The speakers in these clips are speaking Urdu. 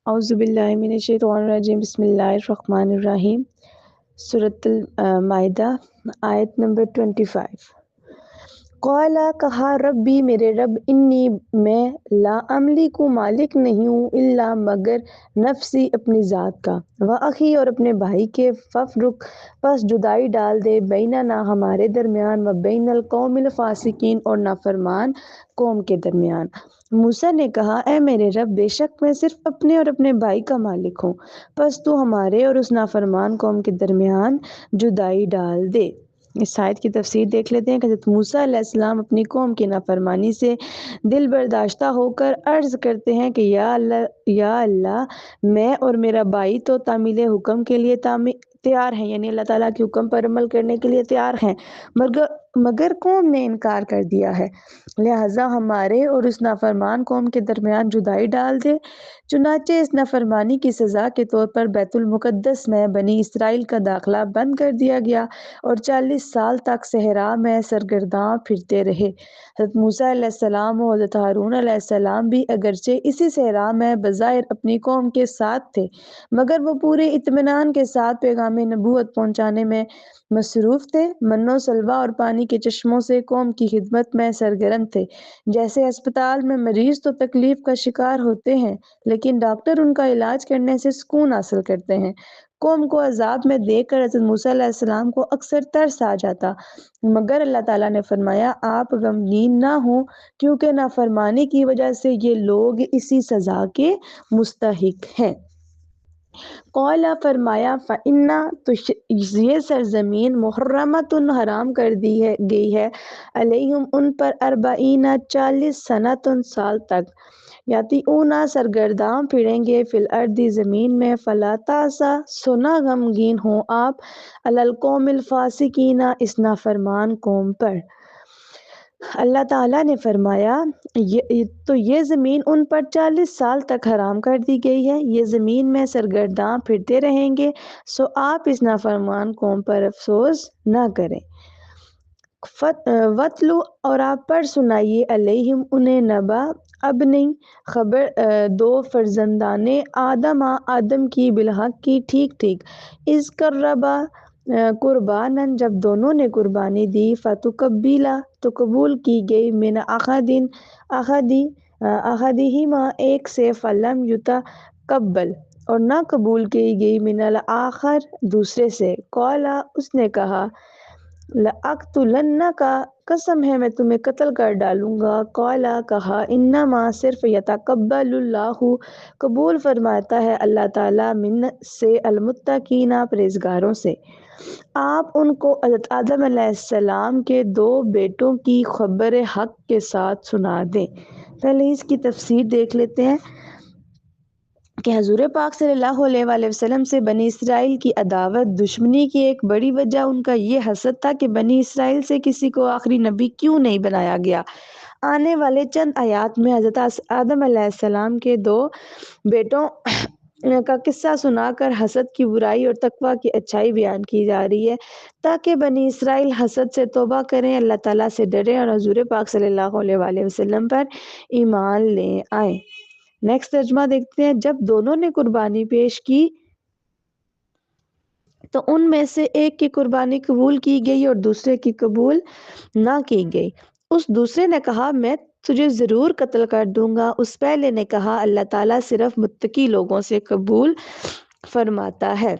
اعوذ باللہ من الشیطان الرجیم بسم اللہ الرحمن الرحیم سورۃ المائدہ آیت نمبر 25۔ قالا کہا ربی میرے رب انی میں لا املک مالک نہیں ہوں الا مگر نفسی اپنی ذات کا و اخی اور اپنے بھائی کے ففرق پس جدائی ڈال دے بیننا ہمارے درمیان و بین القوم الفاسقین اور نافرمان قوم کے درمیان۔ موسیٰ نے کہا اے میرے رب بے شک میں صرف اپنے اور اپنے بھائی کا مالک ہوں، پس تو ہمارے اور اس نافرمان قوم کے درمیان جدائی ڈال دے۔ اس آیت کی تفسیر دیکھ لیتے ہیں کہ حضرت موسیٰ علیہ السلام اپنی قوم کی نافرمانی سے دل برداشتہ ہو کر عرض کرتے ہیں کہ یا اللہ میں اور میرا بھائی تو تعمیل حکم کے لیے تیار ہیں، یعنی اللہ تعالیٰ کے حکم پر عمل کرنے کے لیے تیار ہیں، مگر قوم نے انکار کر دیا ہے، لہٰذا ہمارے اور اس نافرمان قوم کے درمیان جدائی ڈال دے۔ چنانچہ اس نافرمانی کی سزا کے طور پر بیت المقدس میں بنی اسرائیل کا داخلہ بند کر دیا گیا اور 40 سال تک صحرا میں سرگرداں پھرتے رہے۔ حضرت موسیٰ علیہ السلام و حضرت ہارون علیہ السلام بھی اگرچہ اسی صحرا میں بظاہر اپنی قوم کے ساتھ تھے، مگر وہ پورے اطمینان کے ساتھ پیغام نبوت پہنچانے میں مصروف تھے، من و سلوہ اور پانی کے چشموں سے قوم کی خدمت میں سرگرم تھے۔ جیسے اسپتال میں مریض تو تکلیف کا شکار ہوتے ہیں لیکن ڈاکٹر ان کا علاج کرنے سے سکون حاصل کرتے ہیں، قوم کو عذاب میں دیکھ کر حضرت موسیٰ علیہ السلام کو اکثر ترس آ جاتا، مگر اللہ تعالیٰ نے فرمایا آپ غمگین نہ ہوں کیونکہ نافرمانی کی وجہ سے یہ لوگ اسی سزا کے مستحق ہیں۔ قولا فرمایا فَإِنَّا تو یہ سرزمین محرمۃ حرام کر دی گئی ہے علیہم ان پر 40 سنۃ سال تک، یاتیونا سرگرداں پھریں گے فی الارض زمین میں، فلا تاسا سو نہ غمگین ہوں آپ علی القوم الفاسقین اس نافرمان قوم پر۔ اللہ تعالیٰ نے فرمایا تو یہ زمین ان پر 40 سال تک حرام کر دی گئی ہے، یہ زمین میں سرگرداں پھرتے رہیں گے، سو آپ اس نافرمان قوم پر افسوس نہ کریں۔ وَاتْلُو اور آپ پڑھ سنائیے علیہم انہیں نبا ابنی خبر دو فرزندان آدم کی بالحق کی ٹھیک ٹھیک، اذ قربا قرباناً جب دونوں نے قربانی دی، فتقبلا تو قبول کی گئی، من احدہما ایک سے، فلم یتقبل اور نہ قبول کی گئی، من الآخر دوسرے سے، قالا اس نے کہا، لَأَقْتُلَنَّكَ قسم ہے میں تمہیں قتل کر ڈالوں گا، قالا کہا، انما صرف یتقبل اللہ قبول فرماتا ہے اللہ تعالیٰ من سے المتقین پرہیزگاروں سے۔ آپ ان کو حضرت آدم علیہ السلام کے 2 بیٹوں کی خبر حق کے ساتھ سنا دیں۔ پہلے اس کی تفسیر دیکھ لیتے ہیں کہ حضور پاک صلی اللہ علیہ وآلہ وسلم سے بنی اسرائیل کی عداوت دشمنی کی ایک بڑی وجہ ان کا یہ حسد تھا کہ بنی اسرائیل سے کسی کو آخری نبی کیوں نہیں بنایا گیا۔ آنے والے چند آیات میں حضرت آدم علیہ السلام کے 2 بیٹوں کا قصہ سنا کر حسد کی برائی اور تقویٰ کی اچھائی بیان کی جا رہی ہے تاکہ بنی اسرائیل حسد سے توبہ کریں، اللہ تعالیٰ سے ڈریں اور حضور پاک صلی اللہ علیہ وآلہ وسلم پر ایمان لے آئیں۔ نیکسٹ ترجمہ دیکھتے ہیں، جب دونوں نے قربانی پیش کی تو ان میں سے ایک کی قربانی قبول کی گئی اور دوسرے کی قبول نہ کی گئی۔ اس دوسرے نے کہا میں تجھے ضرور قتل کر دوں گا، اس پہلے نے کہا اللہ تعالیٰ صرف متقی لوگوں سے قبول فرماتا ہے۔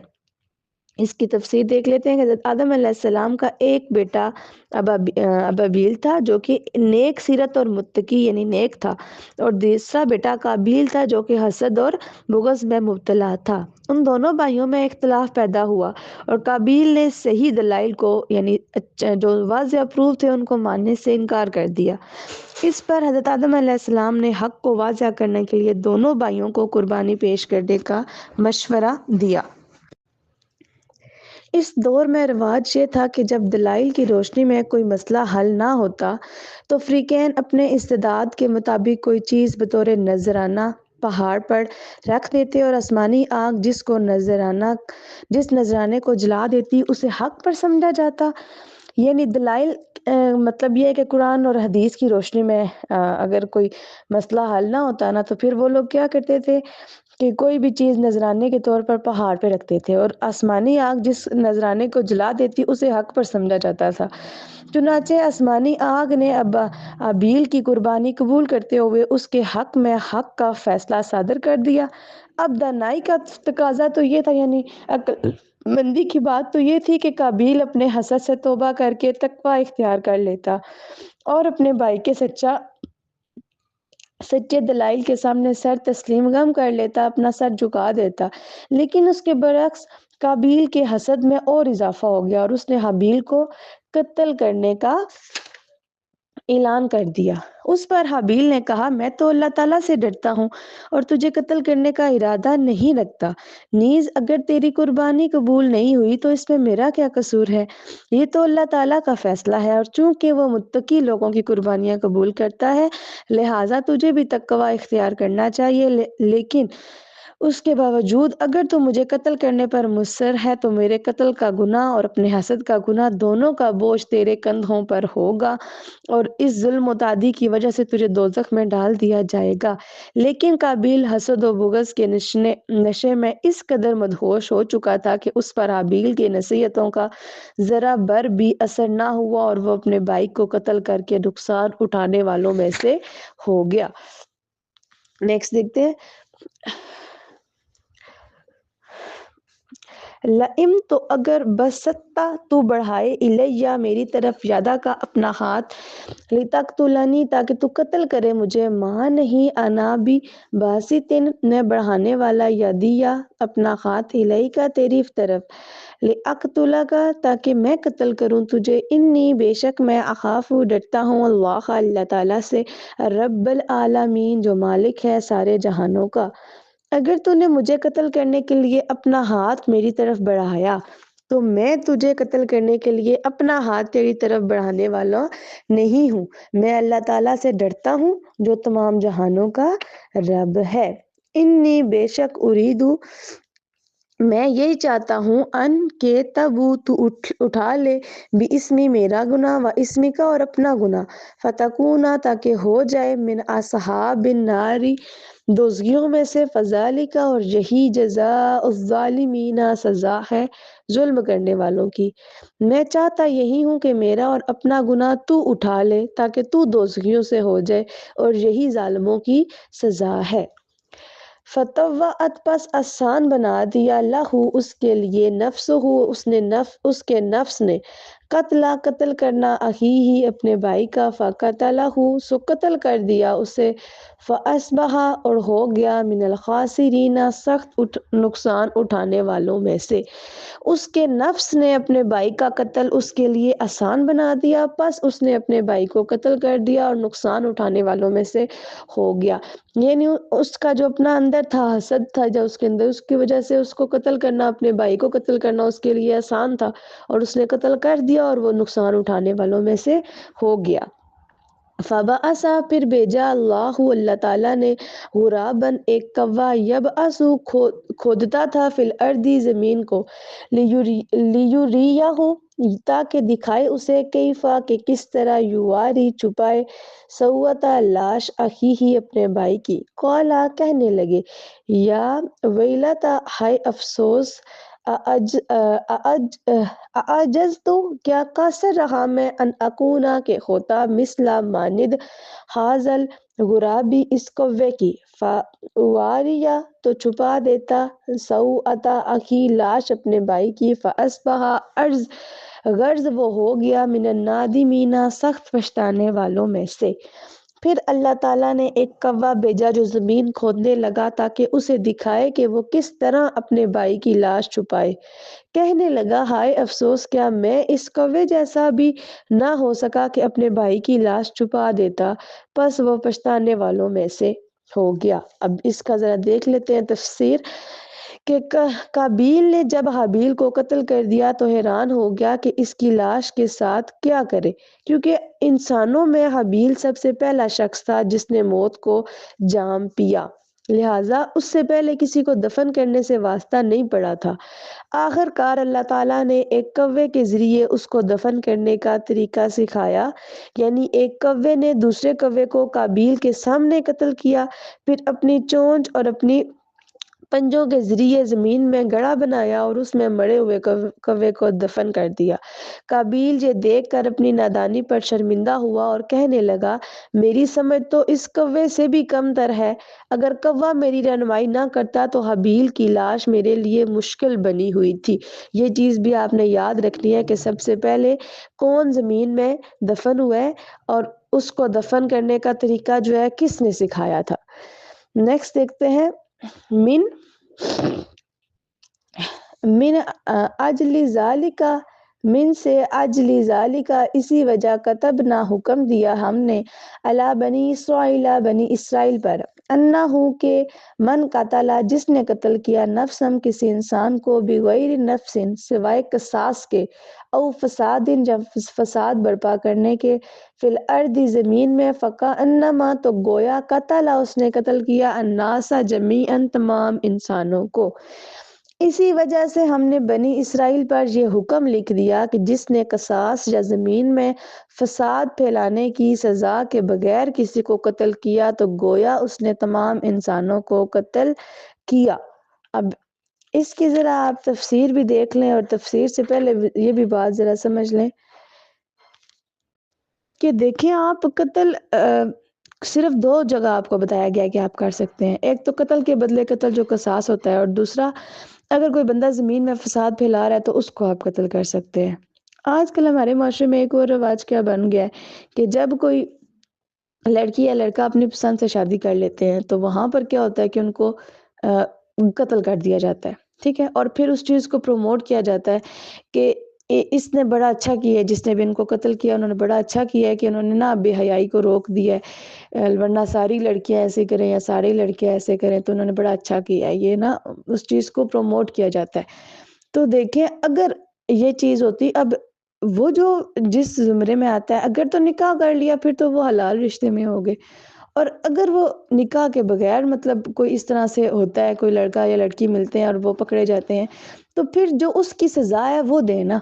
اس کی تفسیر دیکھ لیتے ہیں کہ حضرت آدم علیہ السلام کا ایک بیٹا ابابیل تھا جو کہ نیک سیرت اور متقی یعنی نیک تھا، اور دوسرا بیٹا قابیل تھا جو کہ حسد اور بغض میں مبتلا تھا۔ ان دونوں بھائیوں میں اختلاف پیدا ہوا اور قابیل نے صحیح دلائل کو یعنی جو واضح پروف تھے ان کو ماننے سے انکار کر دیا۔ اس پر حضرت آدم علیہ السلام نے حق کو واضح کرنے کے لیے دونوں بھائیوں کو قربانی پیش کرنے کا مشورہ دیا۔ اس دور میں رواج یہ تھا کہ جب دلائل کی روشنی میں کوئی مسئلہ حل نہ ہوتا تو فریقین اپنے استعداد کے مطابق کوئی چیز بطور نذرانہ پہاڑ پر رکھ دیتے اور آسمانی آگ جس نذرانے کو جلا دیتی اسے حق پر سمجھا جاتا۔ یعنی دلائل مطلب یہ ہے کہ قرآن اور حدیث کی روشنی میں اگر کوئی مسئلہ حل نہ ہوتا نا تو پھر وہ لوگ کیا کرتے تھے کہ کوئی بھی چیز نذرانے کے طور پر پہاڑ پہ رکھتے تھے، اور آسمانی آگ جس نذرانے کو جلا دیتی اسے حق پر سمجھا جاتا تھا۔ چنانچہ آسمانی آگ نے ابیل کی قربانی قبول کرتے ہوئے اس کے حق میں حق کا فیصلہ صادر کر دیا۔ اب دانائی کا تقاضا تو یہ تھا، یعنی عقل مندی کی بات تو یہ تھی کہ قابیل اپنے حسد سے توبہ کر کے تقوی اختیار کر لیتا اور اپنے بھائی کے سچے دلائل کے سامنے سر تسلیم گم کر لیتا، اپنا سر جھکا دیتا۔ لیکن اس کے برعکس قابیل کے حسد میں اور اضافہ ہو گیا اور اس نے حابیل کو قتل کرنے کا اعلان کر دیا۔ اس پر حابیل نے کہا، میں تو اللہ تعالیٰ سے ڈرتا ہوں اور تجھے قتل کرنے کا ارادہ نہیں رکھتا، نیز اگر تیری قربانی قبول نہیں ہوئی تو اس میں میرا کیا قصور ہے؟ یہ تو اللہ تعالیٰ کا فیصلہ ہے، اور چونکہ وہ متقی لوگوں کی قربانیاں قبول کرتا ہے لہٰذا تجھے بھی تقوی اختیار کرنا چاہیے، لیکن اس کے باوجود اگر تو مجھے قتل کرنے پر مصر ہے تو میرے قتل کا گناہ اور اپنے حسد کا گناہ دونوں کا بوجھ تیرے کندھوں پر ہوگا، اور اس ظلم و تعدی کی وجہ سے تجھے دوزخ میں ڈال دیا جائے گا۔ لیکن قابیل حسد و بغض کے نشے میں اس قدر مدہوش ہو چکا تھا کہ اس پر حابیل کی نصیحتوں کا ذرا بر بھی اثر نہ ہوا اور وہ اپنے بھائی کو قتل کر کے نقصان اٹھانے والوں میں سے ہو گیا۔ نیکسٹ دیکھتے ہیں۔ لئم تو اگر بسطتا تو بڑھائے الیہ میری طرف یدا کا اپنا ہاتھ، لتقتلنی تاکہ تو قتل کرے مجھے، ماں نہیں انا بھی باسطن میں بڑھانے والا یدیہ اپنا ہاتھ الیک تیری طرف، لأقتلک تاکہ میں قتل کروں تجھے، انی بے شک میں اخاف ڈرتا ہوں اللہ اللہ تعالیٰ سے، رب العالمین جو مالک ہے سارے جہانوں کا۔ اگر تو نے مجھے قتل کرنے کے لیے اپنا ہاتھ میری طرف بڑھایا تو میں تجھے قتل کرنے کے لیے اپنا ہاتھ تیری طرف بڑھانے والا نہیں ہوں، میں اللہ تعالیٰ سے ڈرتا ہوں جو تمام جہانوں کا رب ہے۔ انی بے شک اریدو میں یہی چاہتا ہوں ان کہ تبو تو اٹھا لے بھی اسمی میرا گناہ و اسمی کا اور اپنا گناہ، فتکونا تاکہ ہو جائے من اصحاب الناری دوزخیوں میں سے، فذالک اور یہی جزاء الظالمین سزا ہے ظلم کرنے والوں کی۔ میں چاہتا یہی ہوں کہ میرا اور اپنا گناہ تو اٹھا لے تاکہ تو دوزخیوں سے ہو جائے، اور یہی ظالموں کی سزا ہے۔ فطوعت پس آسان بنا دیا لہو اس کے لیے نفسہ اس کے نفس نے قتل کرنا اخیہ اپنے بھائی کا، فقتلہ سو قتل کر دیا اسے، فاصبح اور ہو گیا من الخاسرین سخت نقصان اٹھانے والوں میں سے۔ اس کے نفس نے اپنے بھائی کا قتل اس کے لیے آسان بنا دیا، پس اس نے اپنے بھائی کو قتل کر دیا اور نقصان اٹھانے والوں میں سے ہو گیا۔ یعنی اس کا جو اپنا اندر تھا حسد تھا جو اس کے اندر، اس کی وجہ سے اس کو قتل کرنا، اپنے بھائی کو قتل کرنا اس کے لیے آسان تھا اور اس نے قتل کر دیا اور وہ نقصان اٹھانے والوں میں سے ہو گیا۔ فبعث پھر بھیجا اللہ تعالیٰ نے غراباً ایک کوا، یبعث کھودتا تھا فی الارض زمین کو، لیریہ تاکہ دکھائے اسے، کیفا کہ کس طرح، یواری چھپائے، سوءتا لاش اخیہ اپنے بھائی کی، قالا کہنے لگے، یا ویلتا ہائے افسوس، اعجزت کیا قاصر رہا میں، ان اکونا کہ ہوتا مثل مانند حاضل غرابی اس کوے کی، فاواریہ تو چھپا دیتا، سوءتا اخی لاش اپنے بھائی کی، فاصبح غرض وہ ہو گیا من النادمین سخت پچھتانے والوں میں سے۔ پھر اللہ تعالیٰ نے ایک کوا بھیجا جو زمین کھودنے لگا تاکہ اسے دکھائے کہ وہ کس طرح اپنے بھائی کی لاش چھپائے۔ کہنے لگا، ہائے افسوس کیا میں اس کوے جیسا بھی نہ ہو سکا کہ اپنے بھائی کی لاش چھپا دیتا، پس وہ پچھتانے والوں میں سے ہو گیا۔ اب اس کا ذرا دیکھ لیتے ہیں تفسیر کہ قابیل نے جب حابیل کو قتل کر دیا تو حیران ہو گیا کہ اس کی لاش کے ساتھ کیا کرے، کیونکہ انسانوں میں حابیل سب سے پہلا شخص تھا جس نے موت کو جام پیا، لہٰذا اس سے پہلے کسی کو دفن کرنے سے واسطہ نہیں پڑا تھا۔ آخر کار اللہ تعالیٰ نے ایک کوے کے ذریعے اس کو دفن کرنے کا طریقہ سکھایا، یعنی ایک کوے نے دوسرے کوے کو قابیل کے سامنے قتل کیا، پھر اپنی چونچ اور اپنی پنجوں کے ذریعے زمین میں گڑھا بنایا اور اس میں مرے ہوئے کوے کو دفن کر دیا۔ قابیل یہ دیکھ کر اپنی نادانی پر شرمندہ ہوا اور کہنے لگا، میری سمجھ تو اس کوے سے بھی کم تر ہے۔ اگر کوا میری رہنمائی نہ کرتا تو حابیل کی لاش میرے لیے مشکل بنی ہوئی تھی۔ یہ چیز بھی آپ نے یاد رکھنی ہے کہ سب سے پہلے کون زمین میں دفن ہوا ہے اور اس کو دفن کرنے کا طریقہ جو ہے کس نے سکھایا تھا۔ نیکسٹ دیکھتے ہیں، من اجل ذالکا، من سے اجل ذالکا اسی وجہ کتبنا حکم دیا ہم نے علی بنی اسرائیل بنی اسرائیل پر، انہو کہ من قتلا جس نے قتل کیا نفسم کسی انسان کو بغیر نفس سوائے قصاص کے، او فساد جب فساد برپا کرنے کے، فی الارض زمین میں، فکانما تو گویا قتلا اس نے قتل کیا الناس جمیعا تمام انسانوں کو۔ اسی وجہ سے ہم نے بنی اسرائیل پر یہ حکم لکھ دیا کہ جس نے قصاص یا زمین میں فساد پھیلانے کی سزا کے بغیر کسی کو قتل کیا تو گویا اس نے تمام انسانوں کو قتل کیا۔ اب اس کی ذرا آپ تفسیر بھی دیکھ لیں، اور تفسیر سے پہلے یہ بھی بات ذرا سمجھ لیں کہ دیکھیں آپ قتل صرف دو جگہ آپ کو بتایا گیا کہ آپ کر سکتے ہیں، ایک تو قتل کے بدلے قتل جو قصاص ہوتا ہے، اور دوسرا اگر کوئی بندہ زمین میں فساد پھیلا رہا ہے تو اس کو آپ قتل کر سکتے ہیں۔ آج کل ہمارے معاشرے میں ایک اور رواج کیا بن گیا ہے کہ جب کوئی لڑکی یا لڑکا اپنی پسند سے شادی کر لیتے ہیں تو وہاں پر کیا ہوتا ہے کہ ان کو قتل کر دیا جاتا ہے، ٹھیک ہے، اور پھر اس چیز کو پروموٹ کیا جاتا ہے کہ اس نے بڑا اچھا کیا ہے، جس نے بھی ان کو قتل کیا انہوں نے بڑا اچھا کیا ہے کہ انہوں نے نا بے حیائی کو روک دیا ہے، ورنہ ساری لڑکیاں ایسے کریں یا سارے لڑکے ایسے کریں تو انہوں نے بڑا اچھا کیا ہے، یہ نا اس چیز کو پروموٹ کیا جاتا ہے۔ تو دیکھیں اگر یہ چیز ہوتی، اب وہ جو جس زمرے میں آتا ہے اگر تو نکاح کر لیا پھر تو وہ حلال رشتے میں ہو گئے، اور اگر وہ نکاح کے بغیر مطلب کوئی اس طرح سے ہوتا ہے، کوئی لڑکا یا لڑکی ملتے ہیں اور وہ پکڑے جاتے ہیں تو پھر جو اس کی سزا ہے وہ دینا۔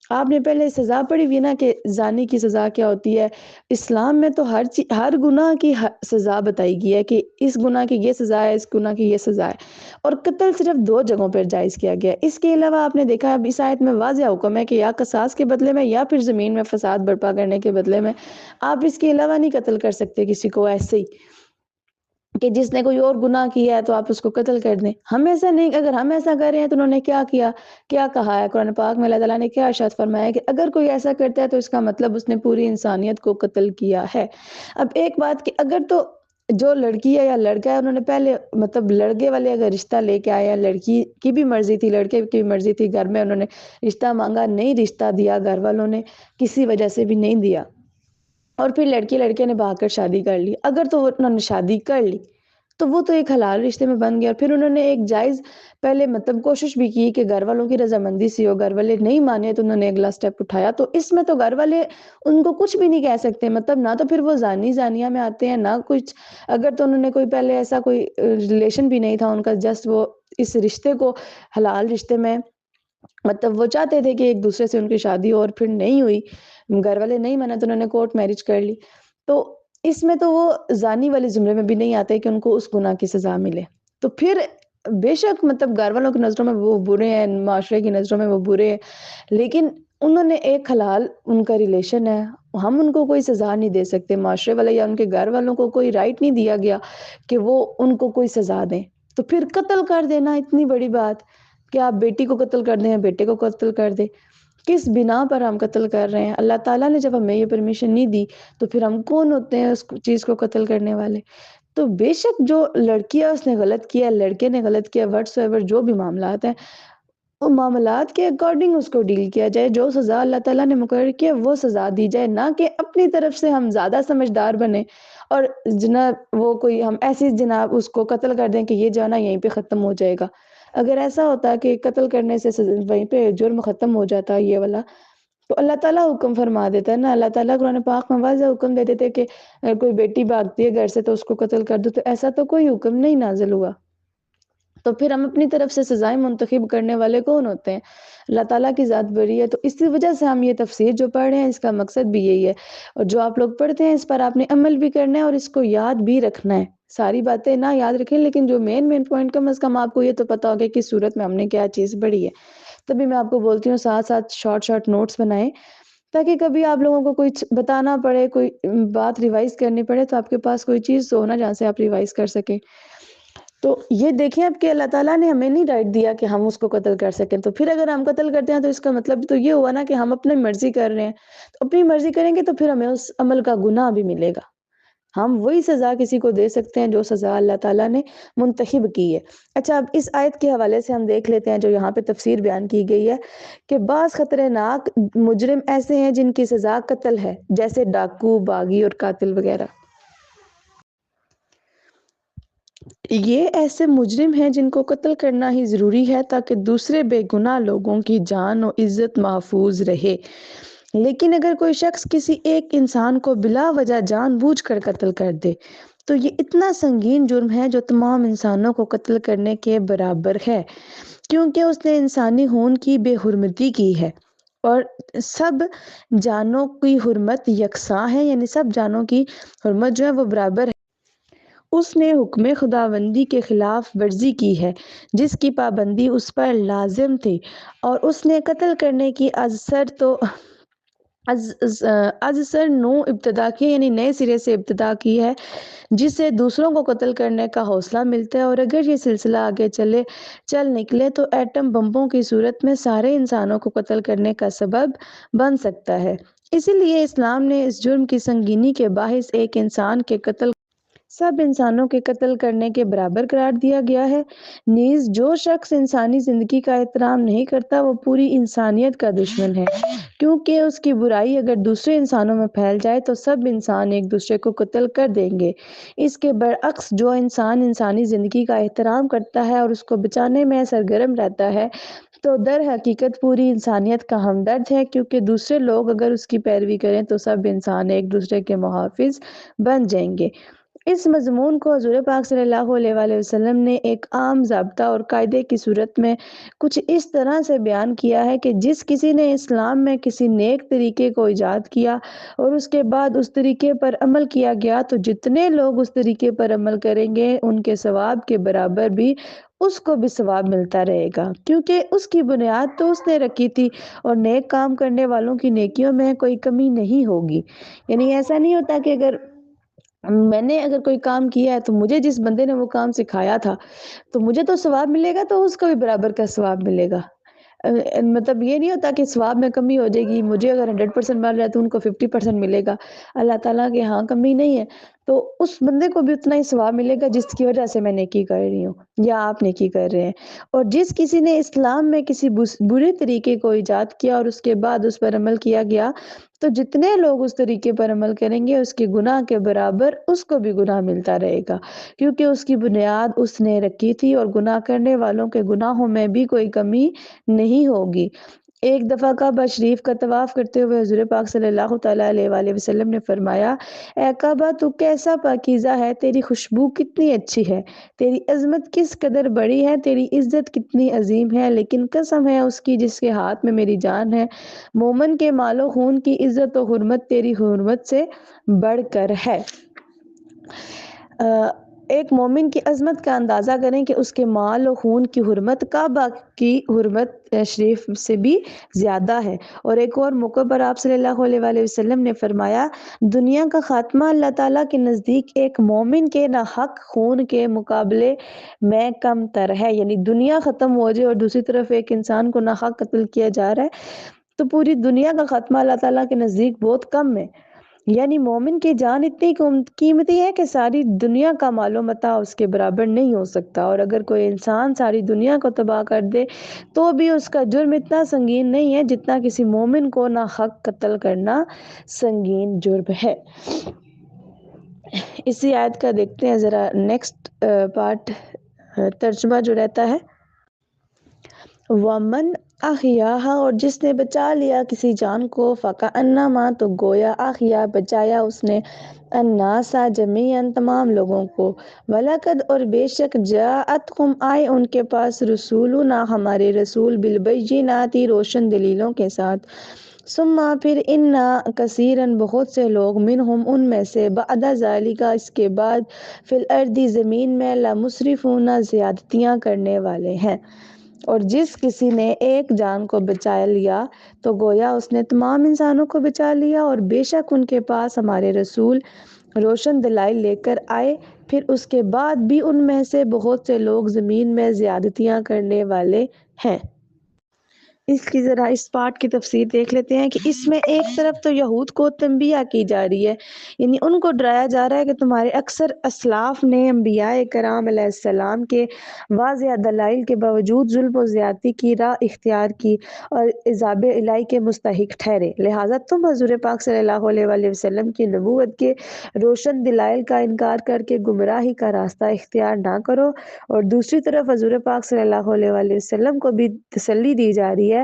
آپ نے پہلے سزا پڑھی ہوئی نا کہ زانی کی سزا کیا ہوتی ہے، اسلام میں تو ہر گناہ کی سزا بتائی گئی ہے کہ اس گناہ کی یہ سزا ہے، اس گناہ کی یہ سزا ہے، اور قتل صرف دو جگہوں پر جائز کیا گیا ہے۔ اس کے علاوہ آپ نے دیکھا اب اس آیت میں واضح حکم ہے کہ یا قصاص کے بدلے میں یا پھر زمین میں فساد برپا کرنے کے بدلے میں، آپ اس کے علاوہ نہیں قتل کر سکتے کسی کو ایسے ہی کہ جس نے کوئی اور گناہ کیا ہے تو آپ اس کو قتل کر دیں۔ ہم ایسا نہیں، اگر ہم ایسا کر رہے ہیں تو انہوں نے کیا کیا، کیا کہا ہے قرآن پاک میں، اللہ تعالیٰ نے کیا ارشاد فرمایا ہے کہ اگر کوئی ایسا کرتا ہے تو اس کا مطلب اس نے پوری انسانیت کو قتل کیا ہے۔ اب ایک بات کہ اگر تو جو لڑکی ہے یا لڑکا ہے انہوں نے پہلے مطلب لڑکے والے اگر رشتہ لے کے آیا، لڑکی کی بھی مرضی تھی لڑکے کی بھی مرضی تھی، گھر میں انہوں نے رشتہ مانگا، نہیں رشتہ دیا گھر والوں نے کسی وجہ سے بھی نہیں دیا، اور پھر لڑکی لڑکے نے بھاگ کر شادی کر لی، اگر تو انہوں نے شادی کر لی تو وہ تو ایک حلال رشتے میں بن گیا، اور پھر انہوں نے ایک جائز پہلے مطلب کوشش بھی کی کہ گھر والوں کی رضامندی سے ہو، گھر والے نہیں مانے تو انہوں نے اگلا سٹیپ اٹھایا، تو اس میں تو گھر والے ان کو کچھ بھی نہیں کہہ سکتے، مطلب نہ تو پھر وہ زانی زانیہ میں آتے ہیں نہ کچھ، اگر تو انہوں نے کوئی پہلے ایسا کوئی ریلیشن بھی نہیں تھا ان کا، جسٹ وہ اس رشتے کو حلال رشتے میں مطلب وہ چاہتے تھے کہ ایک دوسرے سے ان کی شادی ہو، اور پھر نہیں ہوئی، گھر والے نہیں مانا تو انہوں نے کورٹ میرج کر لی، تو اس میں تو وہ زانی والے زمرے میں بھی نہیں آتے کہ ان کو اس گناہ کی سزا ملے۔ تو پھر بے شک مطلب گھر والوں کی نظروں میں وہ برے ہیں، معاشرے کی نظروں میں وہ برے ہیں، لیکن انہوں نے ایک حلال ان کا ریلیشن ہے، ہم ان کو کوئی سزا نہیں دے سکتے، معاشرے والے یا ان کے گھر والوں کو کوئی رائٹ نہیں دیا گیا کہ وہ ان کو کوئی سزا دیں۔ تو پھر قتل کر دینا اتنی بڑی بات کہ آپ بیٹی کو قتل کر دیں، بیٹے کو قتل کر دیں، کس بنا پر ہم قتل کر رہے ہیں؟ اللہ تعالیٰ نے جب ہمیں یہ پرمیشن نہیں دی تو پھر ہم کون ہوتے ہیں اس چیز کو قتل کرنے والے؟ تو بے شک جو لڑکی ہے اس نے غلط کیا، لڑکے نے غلط کیا، وٹس ایور جو بھی معاملات ہیں وہ معاملات کے اکارڈنگ اس کو ڈیل کیا جائے، جو سزا اللہ تعالیٰ نے مقرر کیا وہ سزا دی جائے، نہ کہ اپنی طرف سے ہم زیادہ سمجھدار بنے اور جناب وہ کوئی ہم ایسی جناب اس کو قتل کر دیں کہ یہ جو ہے نا یہیں پہ ختم ہو جائے گا۔ اگر ایسا ہوتا کہ قتل کرنے سے وہیں پہ جرم ختم ہو جاتا یہ والا، تو اللہ تعالیٰ حکم فرما دیتا ہے نا، اللہ تعالیٰ قرآن پاک میں واضح حکم دے دیتے کہ اگر کوئی بیٹی بھاگتی ہے گھر سے تو اس کو قتل کر دو، تو ایسا تو کوئی حکم نہیں نازل ہوا۔ تو پھر ہم اپنی طرف سے سزائیں منتخب کرنے والے کون ہوتے ہیں؟ اللہ تعالیٰ کی ذات بری ہے۔ تو اسی وجہ سے ہم یہ تفسیر جو پڑھ رہے ہیں اس کا مقصد بھی یہی ہے، اور جو آپ لوگ پڑھتے ہیں اس پر آپ نے عمل بھی کرنا ہے اور اس کو یاد بھی رکھنا ہے۔ ساری باتیں نہ یاد رکھیں، لیکن جو مین پوائنٹ کم از کم آپ کو یہ تو پتا ہوگا کہ صورت میں ہم نے کیا چیز پڑھی ہے۔ تبھی میں آپ کو بولتی ہوں ساتھ ساتھ شارٹ نوٹس بنائیں، تاکہ کبھی آپ لوگوں کو کوئی بتانا پڑے، کوئی بات ریوائز کرنی پڑے تو آپ کے پاس کوئی چیز تو ہونا جہاں سے آپ ریوائز کر سکیں۔ تو یہ دیکھیں اب کہ اللہ تعالیٰ نے ہمیں نہیں رائٹ دیا کہ ہم اس کو قتل کر سکیں، تو پھر اگر ہم قتل کرتے ہیں تو اس کا مطلب تو یہ ہوا نا کہ ہم اپنی مرضی کر رہے ہیں۔ تو اپنی مرضی کریں گے تو پھر ہمیں اس عمل کا گناہ بھی ملے گا۔ ہم وہی سزا کسی کو دے سکتے ہیں جو سزا اللہ تعالیٰ نے منتخب کی ہے۔ اچھا، اب اس آیت کے حوالے سے ہم دیکھ لیتے ہیں جو یہاں پہ تفسیر بیان کی گئی ہے کہ بعض خطرناک مجرم ایسے ہیں جن کی سزا قتل ہے، جیسے ڈاکو، باغی اور قاتل وغیرہ۔ یہ ایسے مجرم ہیں جن کو قتل کرنا ہی ضروری ہے تاکہ دوسرے بے گناہ لوگوں کی جان و عزت محفوظ رہے۔ لیکن اگر کوئی شخص کسی ایک انسان کو بلا وجہ جان بوجھ کر قتل کر دے تو یہ اتنا سنگین جرم ہے جو تمام انسانوں کو قتل کرنے کے برابر ہے، کیونکہ اس نے انسانی خون کی بے حرمتی کی ہے، اور سب جانوں کی حرمت یکساں ہے، یعنی سب جانوں کی حرمت جو ہے وہ برابر ہے۔ اس نے حکم خداوندی کے خلاف ورزی کی ہے جس کی پابندی اس پر لازم تھی، اور اس نے قتل کرنے کی از سر نو ابتدا کی، یعنی نئے سرے سے ابتدا کی ہے، جس سے دوسروں کو قتل کرنے کا حوصلہ ملتا ہے، اور اگر یہ سلسلہ آگے چل نکلے تو ایٹم بمبوں کی صورت میں سارے انسانوں کو قتل کرنے کا سبب بن سکتا ہے۔ اسی لیے اسلام نے اس جرم کی سنگینی کے باعث ایک انسان کے قتل سب انسانوں کے قتل کرنے کے برابر قرار دیا گیا ہے۔ نیز جو شخص انسانی زندگی کا احترام نہیں کرتا وہ پوری انسانیت کا دشمن ہے، کیونکہ اس کی برائی اگر دوسرے انسانوں میں پھیل جائے تو سب انسان ایک دوسرے کو قتل کر دیں گے۔ اس کے برعکس جو انسان انسانی زندگی کا احترام کرتا ہے اور اس کو بچانے میں سرگرم رہتا ہے تو در حقیقت پوری انسانیت کا ہمدرد ہے، کیونکہ دوسرے لوگ اگر اس کی پیروی کریں تو سب انسان ایک دوسرے کے محافظ بن جائیں گے۔ اس مضمون کو حضور پاک صلی اللہ علیہ وآلہ وسلم نے ایک عام ضابطہ اور قاعدے کی صورت میں کچھ اس طرح سے بیان کیا ہے کہ جس کسی نے اسلام میں کسی نیک طریقے کو ایجاد کیا اور اس کے بعد اس طریقے پر عمل کیا گیا تو جتنے لوگ اس طریقے پر عمل کریں گے ان کے ثواب کے برابر بھی اس کو بھی ثواب ملتا رہے گا، کیونکہ اس کی بنیاد تو اس نے رکھی تھی، اور نیک کام کرنے والوں کی نیکیوں میں کوئی کمی نہیں ہوگی۔ یعنی ایسا نہیں ہوتا کہ میں نے اگر کوئی کام کیا ہے تو مجھے جس بندے نے وہ کام سکھایا تھا تو مجھے تو ثواب ملے گا، تو اس کو بھی برابر کا ثواب ملے گا۔ مطلب یہ نہیں ہوتا کہ ثواب میں کمی ہو جائے گی، مجھے اگر 100% مل رہا ہے تو ان کو 50% ملے گا۔ اللہ تعالیٰ کے ہاں کمی نہیں ہے، تو اس بندے کو بھی اتنا ہی ثواب ملے گا جس کی وجہ سے میں نیکی کر رہی ہوں یا آپ نیکی کر رہے ہیں۔ اور جس کسی نے اسلام میں کسی برے طریقے کو ایجاد کیا اور اس کے بعد اس پر عمل کیا گیا تو جتنے لوگ اس طریقے پر عمل کریں گے اس کے گناہ کے برابر اس کو بھی گناہ ملتا رہے گا، کیونکہ اس کی بنیاد اس نے رکھی تھی، اور گناہ کرنے والوں کے گناہوں میں بھی کوئی کمی نہیں ہوگی۔ ایک دفعہ کعبہ شریف کا طواف کرتے ہوئے حضور پاک صلی اللہ تعالیٰ علیہ وآلہ وسلم نے فرمایا، اے کعبہ تو کیسا پاکیزہ ہے، تیری خوشبو کتنی اچھی ہے، تیری عظمت کس قدر بڑی ہے، تیری عزت کتنی عظیم ہے، لیکن قسم ہے اس کی جس کے ہاتھ میں میری جان ہے، مومن کے مال و خون کی عزت و حرمت تیری حرمت سے بڑھ کر ہے۔ ایک مومن کی عظمت کا اندازہ کریں کہ اس کے مال و خون کی حرمت کعبہ کی حرمت شریف سے بھی زیادہ ہے۔ اور ایک اور موقع پر آپ صلی اللہ علیہ وآلہ وسلم نے فرمایا، دنیا کا خاتمہ اللہ تعالیٰ کے نزدیک ایک مومن کے ناحق خون کے مقابلے میں کم تر ہے۔ یعنی دنیا ختم ہو جائے اور دوسری طرف ایک انسان کو ناحق قتل کیا جا رہا ہے تو پوری دنیا کا خاتمہ اللہ تعالیٰ کے نزدیک بہت کم ہے۔ یعنی مومن کی جان اتنی قیمتی ہے کہ ساری دنیا کا مال و متاع اس کے برابر نہیں ہو سکتا، اور اگر کوئی انسان ساری دنیا کو تباہ کر دے تو بھی اس کا جرم اتنا سنگین نہیں ہے جتنا کسی مومن کو ناحق قتل کرنا سنگین جرم ہے۔ اسی آیت کا دیکھتے ہیں ذرا نیکسٹ پارٹ، ترجمہ جو رہتا ہے، وَمَنْ احیاہا اور جس نے بچا لیا کسی جان کو فکأنما تو گویا احیا بچایا اس نے الناسا جمیعاً تمام لوگوں کو وَلَقَدْ اور بے شک جاءتہم آئے ان کے پاس رسولنا ہمارے رسول بالبینات روشن دلیلوں کے ساتھ ثم پھر انا کثیراً بہت سے لوگ منہم ان میں سے بعد ذالک اس کے بعد فی الارض زمین میں لمسرفون زیادتیاں کرنے والے ہیں۔ اور جس کسی نے ایک جان کو بچا لیا تو گویا اس نے تمام انسانوں کو بچا لیا، اور بے شک ان کے پاس ہمارے رسول روشن دلائل لے کر آئے، پھر اس کے بعد بھی ان میں سے بہت سے لوگ زمین میں زیادتیاں کرنے والے ہیں۔ اس کی ذرا اس پارٹ کی تفسیر دیکھ لیتے ہیں کہ اس میں ایک طرف تو یہود کو تنبیہ کی جا رہی ہے، یعنی ان کو ڈرایا جا رہا ہے کہ تمہارے اکثر اسلاف نے انبیاء کرام علیہ السلام کے واضح دلائل کے باوجود ظلم و زیادتی کی راہ اختیار کی اور عذاب الہی کے مستحق ٹھہرے، لہٰذا تم حضور پاک صلی اللہ علیہ وآلہ وسلم کی نبوت کے روشن دلائل کا انکار کر کے گمراہی کا راستہ اختیار نہ کرو۔ اور دوسری طرف حضور پاک صلی اللہ علیہ وآلہ وسلم کو بھی تسلی دی جا رہی ہے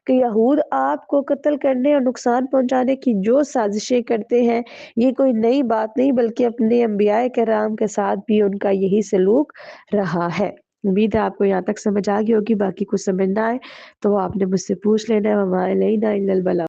کہ یہود آپ کو قتل کرنے اور نقصان پہنچانے کی جو سازشیں کرتے ہیں یہ کوئی نئی بات نہیں، بلکہ اپنے انبیاء کرام کے ساتھ بھی ان کا یہی سلوک رہا ہے۔ امید ہے آپ کو یہاں تک سمجھ آ گئی ہوگی، باقی کچھ سمجھ نہ آئے تو آپ نے مجھ سے پوچھ لینا ہے۔ وما علینا الا البلاغ۔